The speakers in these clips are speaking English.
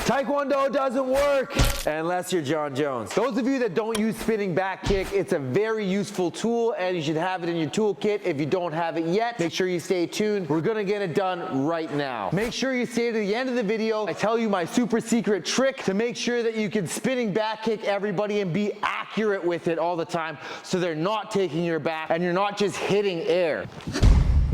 Taekwondo doesn't work unless you're John Jones. Those of you that don't use spinning back kick, it's a very useful tool and you should have it in your toolkit. If you don't have it yet, make sure you stay tuned. We're gonna get it done right now. Make sure you stay to the end of the video. I tell you my super secret trick to make sure that you can spinning back kick everybody and be accurate with it all the time so they're not taking your back and you're not just hitting air.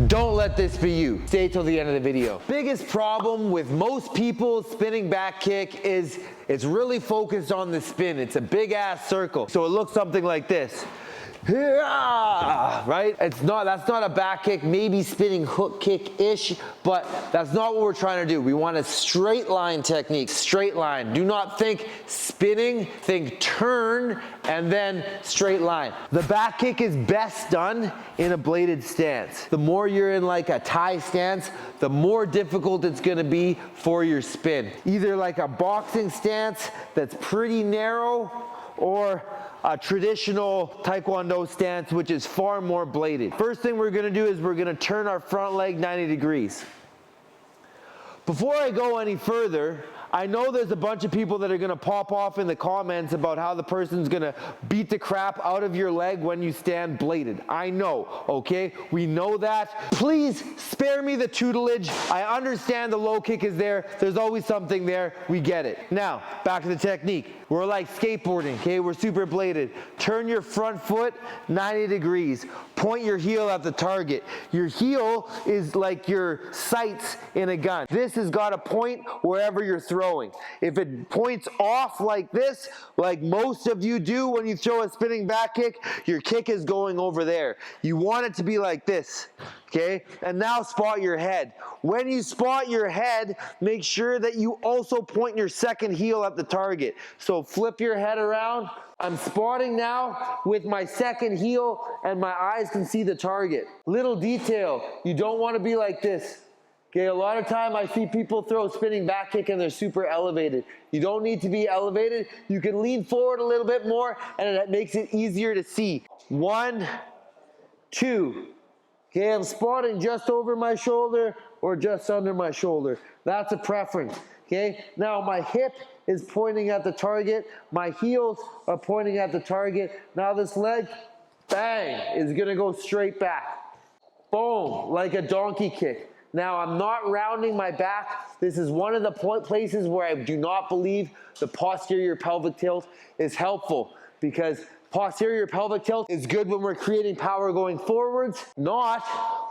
Don't let this be you. Stay till the end of the video. Biggest problem with most people spinning back kick is it's really focused on the spin. It's a big ass circle. So it looks something like this. Right? That's not a back kick, maybe spinning hook kick-ish, but that's not what we're trying to do. We want a straight line technique, straight line. Do not think spinning, think turn, and then straight line. The back kick is best done in a bladed stance. The more you're in like a tie stance, the more difficult it's gonna be for your spin. Either like a boxing stance that's pretty narrow, or a traditional Taekwondo stance, which is far more bladed. First thing we're gonna do is we're gonna turn our front leg 90 degrees. Before I go any further, I know there's a bunch of people that are gonna pop off in the comments about how the person's gonna beat the crap out of your leg when you stand bladed. I know, okay? We know that. Please spare me the tutelage. I understand the low kick is there. There's always something there. We get it. Now, back to the technique. We're like skateboarding, okay? We're super bladed. Turn your front foot 90 degrees. Point your heel at the target. Your heel is like your sights in a gun. This has got to point wherever you're throwing. If it points off like this, like most of you do when you throw a spinning back kick, your kick is going over there. You want it to be like this, okay? And now spot your head. When you spot your head, make sure that you also point your second heel at the target. So flip your head around. I'm spotting now with my second heel and my eyes can see the target. Little detail, you don't want to be like this. Okay, a lot of time I see people throw spinning back kick and they're super elevated. You don't need to be elevated. You can lean forward a little bit more and it makes it easier to see. 1, 2. Okay, I'm spotting just over my shoulder or just under my shoulder. That's a preference. Okay, now my hip is pointing at the target. My heels are pointing at the target. Now this leg, bang, is gonna go straight back. Boom, like a donkey kick. Now I'm not rounding my back. This is one of the places where I do not believe the posterior pelvic tilt is helpful, because posterior pelvic tilt is good when we're creating power going forwards, not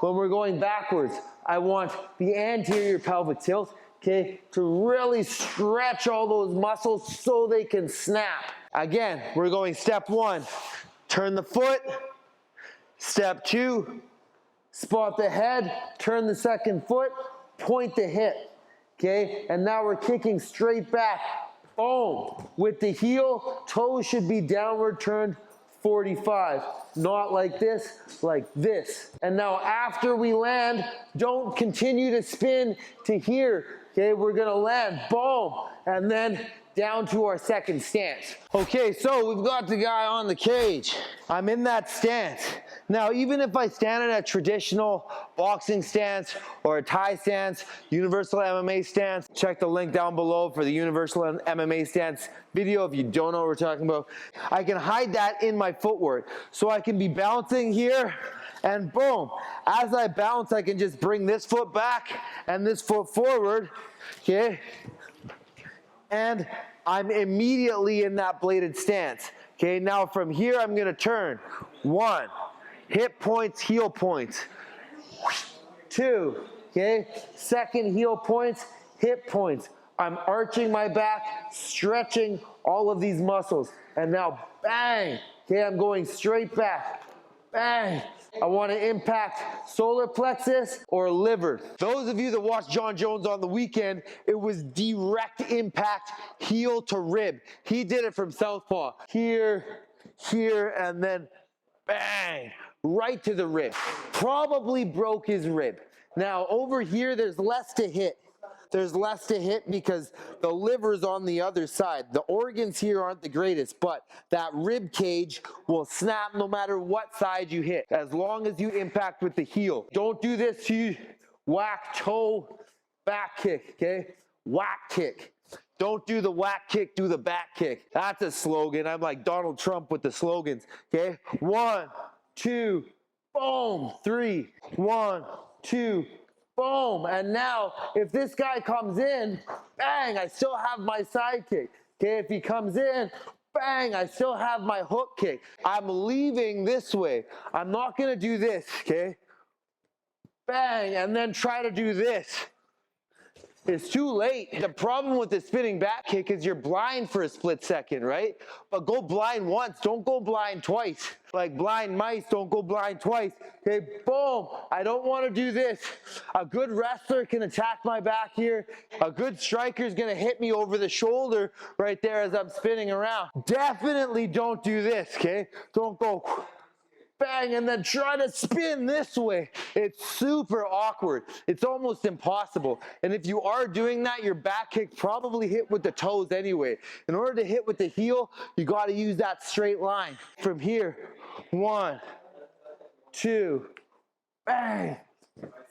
when we're going backwards. I want the anterior pelvic tilt, okay, to really stretch all those muscles so they can snap. Again, we're going step 1, turn the foot. Step 2, spot the head, turn the second foot, point the hip, okay? And now we're kicking straight back. Boom. With the heel, toes should be downward turned 45. Not like this, like this. And now after we land, don't continue to spin to here, okay? We're gonna land, boom, and then down to our second stance. Okay, so we've got the guy on the cage. I'm in that stance. Now, even if I stand in a traditional boxing stance or a Thai stance, universal MMA stance, check the link down below for the universal MMA stance video if you don't know what we're talking about. I can hide that in my footwork. So I can be bouncing here and boom. As I bounce, I can just bring this foot back and this foot forward, okay? And I'm immediately in that bladed stance. Okay, now from here, I'm gonna turn. 1, hip points, heel points. 2, okay, second heel points, hip points. I'm arching my back, stretching all of these muscles. And now, bang, okay, I'm going straight back, bang. I want to impact solar plexus or liver. Those of you that watched John Jones on the weekend, it was direct impact, heel to rib. He did it from southpaw. Here, here, and then bang, right to the rib. Probably broke his rib. Now over here, there's less to hit. There's less to hit because the liver's on the other side. The organs here aren't the greatest, but that rib cage will snap no matter what side you hit, as long as you impact with the heel. Don't do this to whack toe back kick, okay? Whack kick. Don't do the whack kick, do the back kick. That's a slogan. I'm like Donald Trump with the slogans, okay? 1, 2, boom, 3, 1, 2, boom. And now, if this guy comes in, bang, I still have my side kick. Okay, if he comes in, bang, I still have my hook kick. I'm leaving this way. I'm not gonna do this, okay? Bang, and then try to do this. It's too late. The problem with the spinning back kick is you're blind for a split second, right? But go blind once, don't go blind twice. Like blind mice, don't go blind twice. Okay, boom. I don't want to do this. A good wrestler can attack my back here. A good striker is going to hit me over the shoulder right there as I'm spinning around. Definitely don't do this, okay? Don't go bang, and then try to spin this way. It's super awkward. It's almost impossible. And if you are doing that, your back kick probably hit with the toes anyway. In order to hit with the heel, you got to use that straight line. From here, 1, 2, bang,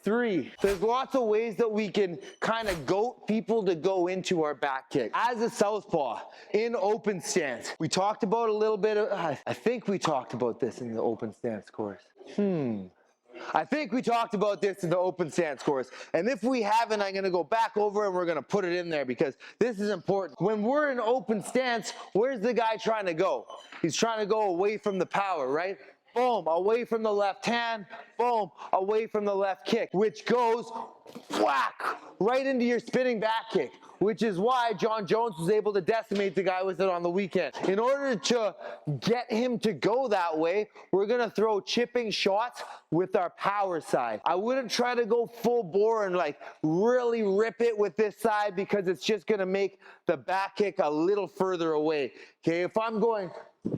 3. There's lots of ways that we can kind of goat people to go into our back kick. As a southpaw, in open stance, we talked about a little bit of, I think we talked about this in the open stance course. I think we talked about this in the open stance course. And if we haven't, I'm gonna go back over and we're gonna put it in there because this is important. When we're in open stance, where's the guy trying to go? He's trying to go away from the power, right? Boom, away from the left hand, boom, away from the left kick, which goes whack right into your spinning back kick, which is why John Jones was able to decimate the guy with it on the weekend. In order to get him to go that way, we're gonna throw chipping shots with our power side. I wouldn't try to go full bore and like really rip it with this side because it's just gonna make the back kick a little further away. Okay, if I'm going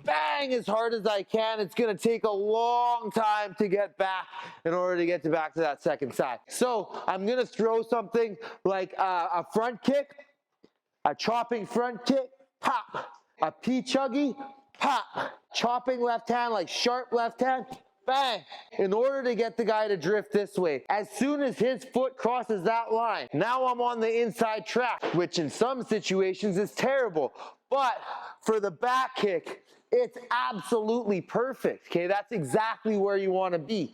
bang as hard as I can, it's gonna take a long time to get back in order to get back to that second side. So I'm gonna throw something like a front kick, a chopping front kick, pop, a P-chuggy, pop, chopping left hand, like sharp left hand, bang, in order to get the guy to drift this way. As soon as his foot crosses that line, now I'm on the inside track, which in some situations is terrible. But for the back kick, it's absolutely perfect, okay? That's exactly where you want to be.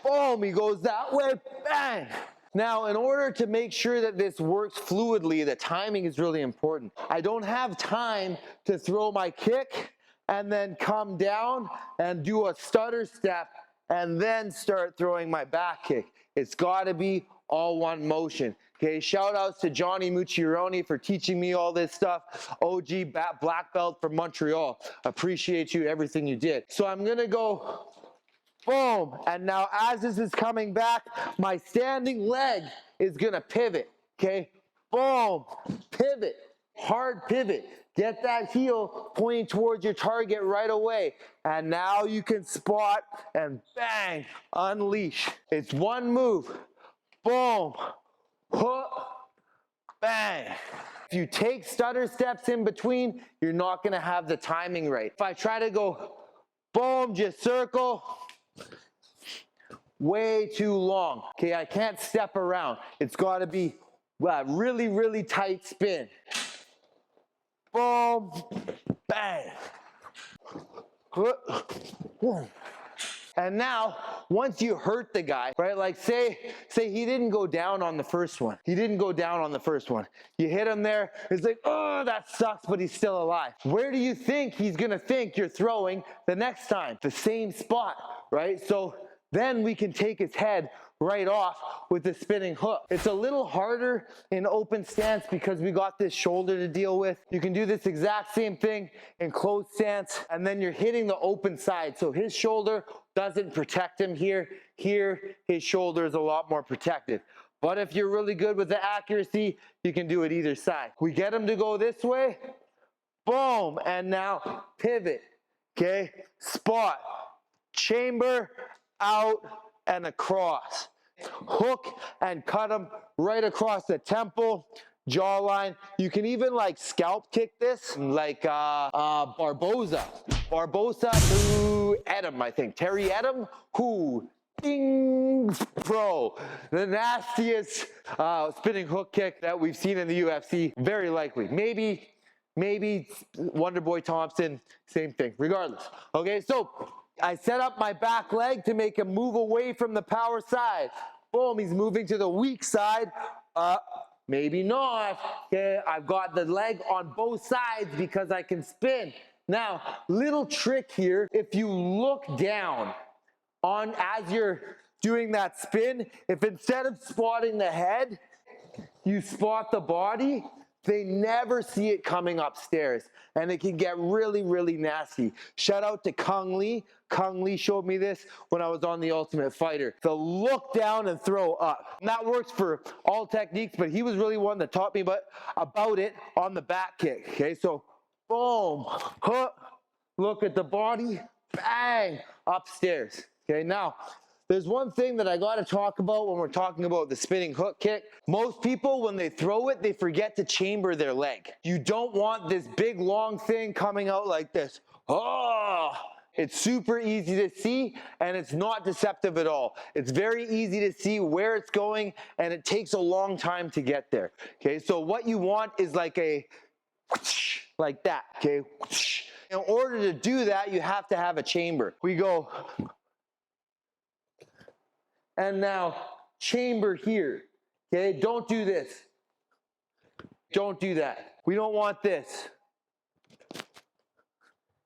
Boom, he goes that way, bang. Now, in order to make sure that this works fluidly, the timing is really important. I don't have time to throw my kick and then come down and do a stutter step and then start throwing my back kick. It's got to be all one motion. Okay, shout outs to Johnny Mucciaroni for teaching me all this stuff. OG black belt from Montreal. Appreciate you, everything you did. So I'm gonna go boom, and now as this is coming back, my standing leg is gonna pivot, okay? Boom, pivot, hard pivot. Get that heel pointing towards your target right away. And now you can spot and bang, unleash. It's one move, boom, hook, bang. If you take stutter steps in between, you're not gonna have the timing right. If I try to go boom, just circle, way too long. Okay, I can't step around. It's gotta be a really, really tight spin. Boom, bang. And now, once you hurt the guy, right, like say he didn't go down on the first one. He didn't go down on the first one. You hit him there, it's like, oh, that sucks, but he's still alive. Where do you think he's gonna think you're throwing the next time? The same spot, right? So then we can take his head right off with the spinning hook. It's a little harder in open stance because we got this shoulder to deal with. You can do this exact same thing in closed stance, and then you're hitting the open side. So his shoulder doesn't protect him here. Here, his shoulder is a lot more protected. But if you're really good with the accuracy, you can do it either side. We get him to go this way, boom, and now pivot, okay? Spot, chamber, out, and across. Hook and cut them right across the temple, jawline. You can even like scalp kick this, like Barboza to Edom, I think. Terry Edom, who Ding, bro, the nastiest spinning hook kick that we've seen in the UFC, very likely. Maybe Wonderboy Thompson, same thing, regardless. Okay, so I set up my back leg to make him move away from the power side. Boom, he's moving to the weak side. Maybe not. Okay, I've got the leg on both sides because I can spin. Now, little trick here, if you look down, as you're doing that spin, if instead of spotting the head, you spot the body, they never see it coming upstairs, and it can get really, really nasty. Shout out to Kung Lee. Kung Lee showed me this when I was on The Ultimate Fighter. The look down and throw up. And that works for all techniques, but he was really one that taught me about it on the back kick. Okay, so boom, hook, look at the body, bang, upstairs. Okay, now, there's one thing that I got to talk about when we're talking about the spinning hook kick. Most people, when they throw it, they forget to chamber their leg. You don't want this big, long thing coming out like this. Oh, it's super easy to see, and it's not deceptive at all. It's very easy to see where it's going, and it takes a long time to get there. Okay, so what you want is like a whoosh, like that, okay? Whoosh. In order to do that, you have to have a chamber. We go... And now, chamber here, okay? Don't do this. Don't do that. We don't want this.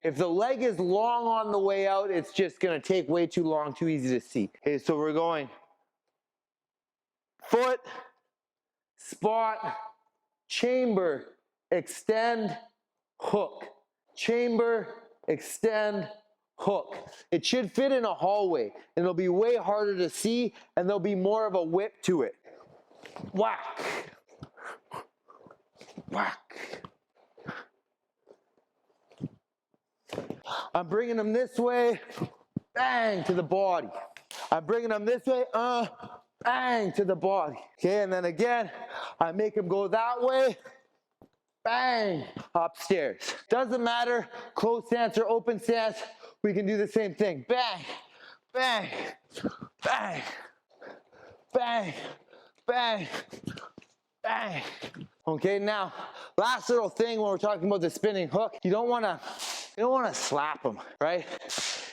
If the leg is long on the way out, it's just gonna take way too long, too easy to see. Okay, so we're going foot, spot, chamber, extend, hook. Chamber, extend, hook. It should fit in a hallway, and it'll be way harder to see, and there'll be more of a whip to it. Whack. Whack. I'm bringing them this way, bang, to the body. I'm bringing them this way, bang, to the body. Okay, and then again, I make them go that way, bang, upstairs. Doesn't matter, closed stance or open stance, we can do the same thing. Bang, bang, bang, bang, bang, bang. Okay, now, last little thing when we're talking about the spinning hook, you don't wanna slap them, right?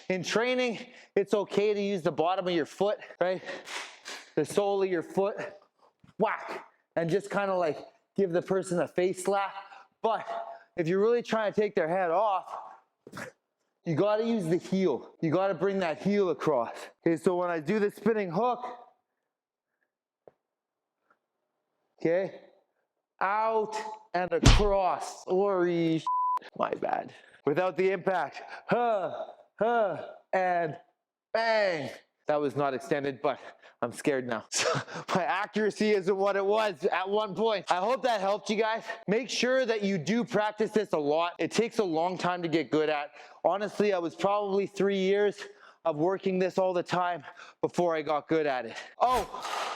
In training, it's okay to use the bottom of your foot, right? The sole of your foot, whack, and just kind of like give the person a face slap. But if you're really trying to take their head off, you gotta use the heel. You gotta bring that heel across. Okay, so when I do the spinning hook, okay, out and across. Sorry, my bad. Without the impact, and bang. That was not extended, but I'm scared now. My accuracy isn't what it was at one point. I hope that helped you guys. Make sure that you do practice this a lot. It takes a long time to get good at. Honestly, I was probably 3 years of working this all the time before I got good at it. Oh,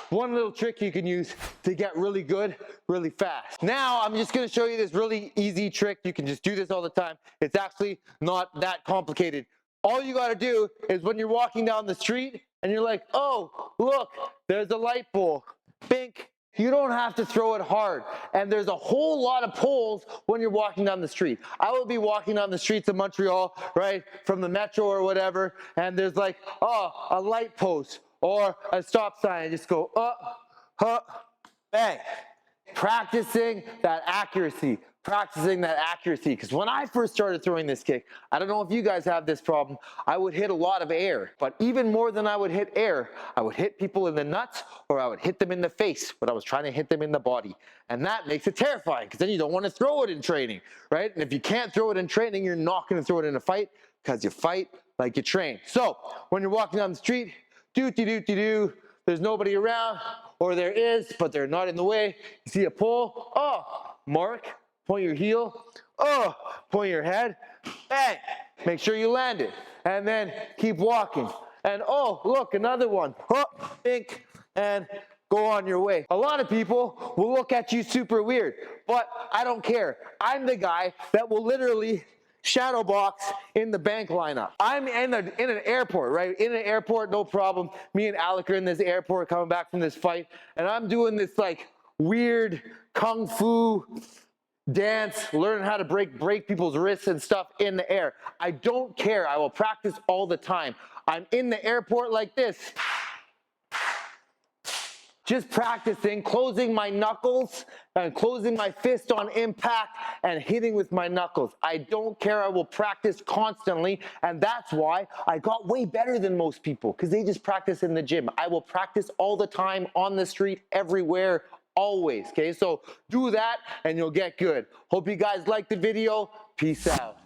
one little trick you can use to get really good really fast. Now, I'm just gonna show you this really easy trick. You can just do this all the time. It's actually not that complicated. All you gotta do is when you're walking down the street and you're like, oh, look, there's a light pole. Bink. You don't have to throw it hard. And there's a whole lot of poles when you're walking down the street. I will be walking down the streets of Montreal, right, from the metro or whatever, and there's like, oh, a light post or a stop sign. I just go, bang. Practicing that accuracy. Because when I first started throwing this kick, I don't know if you guys have this problem, I would hit a lot of air. But even more than I would hit air, I would hit people in the nuts or I would hit them in the face when I was trying to hit them in the body. And that makes it terrifying because then you don't want to throw it in training, right? And if you can't throw it in training, you're not going to throw it in a fight because you fight like you train. So when you're walking down the street, do, there's nobody around, or there is, but they're not in the way. You see a pole, mark. Point your heel, point your head, bang, make sure you land it, and then keep walking. And look, another one, bink, and go on your way. A lot of people will look at you super weird, but I don't care. I'm the guy that will literally shadow box in the bank lineup. I'm in an airport, right? In an airport, no problem. Me and Alec are in this airport coming back from this fight, and I'm doing this like weird kung fu dance, learning how to break people's wrists and stuff in the air. I don't care. I will practice all the time. I'm in the airport like this, just practicing, closing my knuckles and closing my fist on impact and hitting with my knuckles. I don't care. I will practice constantly, and that's why I got way better than most people, because they just practice in the gym. I will practice all the time, on the street, everywhere, always. Okay, so do that and you'll get good. Hope you guys liked the video. Peace out.